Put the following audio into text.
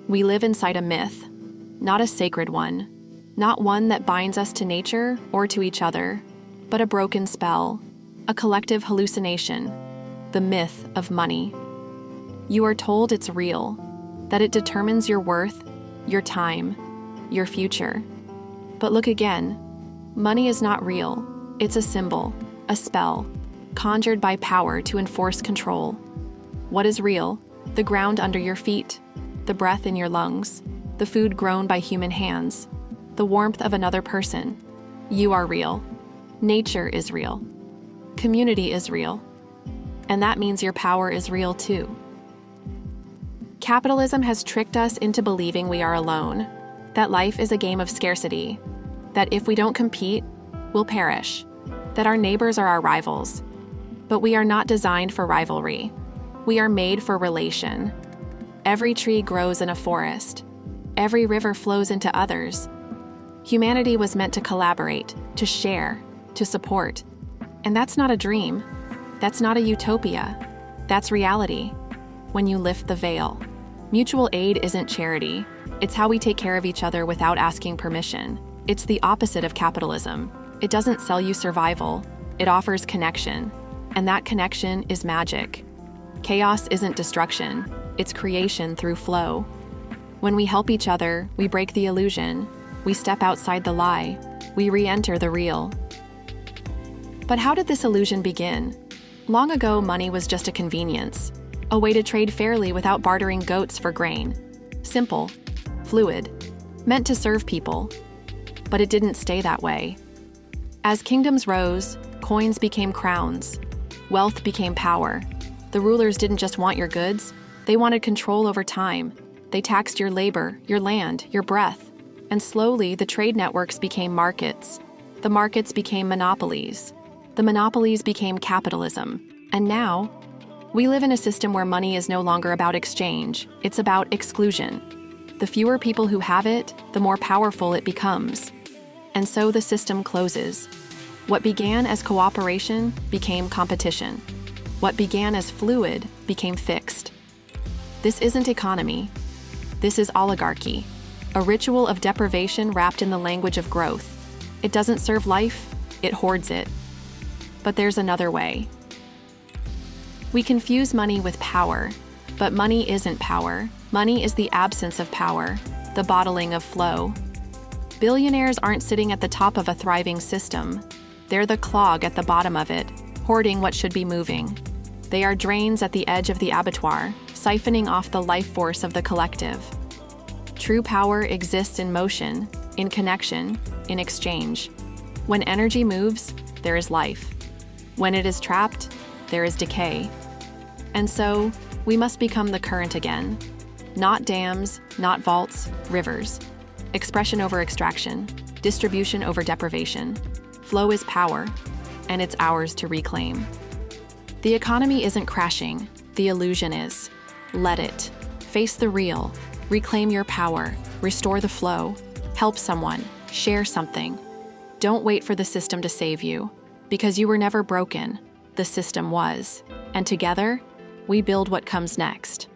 We live inside a myth, not a sacred one, not one that binds us to nature or to each other, but a broken spell, a collective hallucination, the myth of money. You are told it's real, that it determines your worth, your time, your future. But look again, money is not real. It's a symbol, a spell, conjured by power to enforce control. What is real? The ground under your feet, the breath in your lungs, the food grown by human hands, the warmth of another person. You are real. Nature is real. Community is real. And that means your power is real too. Capitalism has tricked us into believing we are alone, that life is a game of scarcity, that if we don't compete, we'll perish, that our neighbors are our rivals. But we are not designed for rivalry. We are made for relation. Every tree grows in a forest. Every river flows into others. Humanity was meant to collaborate, to share, to support. And that's not a dream. That's not a utopia. That's reality. When you lift the veil. Mutual aid isn't charity. It's how we take care of each other without asking permission. It's the opposite of capitalism. It doesn't sell you survival. It offers connection. And that connection is magic. Chaos isn't destruction. It's creation through flow. When we help each other, we break the illusion. We step outside the lie. We re-enter the real. But how did this illusion begin? Long ago, money was just a convenience, a way to trade fairly without bartering goats for grain. Simple, fluid, meant to serve people. But it didn't stay that way. As kingdoms rose, coins became crowns. Wealth became power. The rulers didn't just want your goods, they wanted control over time. They taxed your labor, your land, your breath. And slowly, the trade networks became markets. The markets became monopolies. The monopolies became capitalism. And now, we live in a system where money is no longer about exchange. It's about exclusion. The fewer people who have it, the more powerful it becomes. And so the system closes. What began as cooperation became competition. What began as fluid became fixed. This isn't economy. This is oligarchy, a ritual of deprivation wrapped in the language of growth. It doesn't serve life, it hoards it. But there's another way. We confuse money with power, but money isn't power. Money is the absence of power, the bottling of flow. Billionaires aren't sitting at the top of a thriving system. They're the clog at the bottom of it, hoarding what should be moving. They are drains at the edge of the abattoir, siphoning off the life force of the collective. True power exists in motion, in connection, in exchange. When energy moves, there is life. When it is trapped, there is decay. And so, we must become the current again. Not dams, not vaults, rivers. Expression over extraction, distribution over deprivation. Flow is power, and it's ours to reclaim. The economy isn't crashing, the illusion is. Let it. Face the real. Reclaim your power. Restore the flow. Help someone. Share something. Don't wait for the system to save you, because you were never broken. The system was. And together, we build what comes next.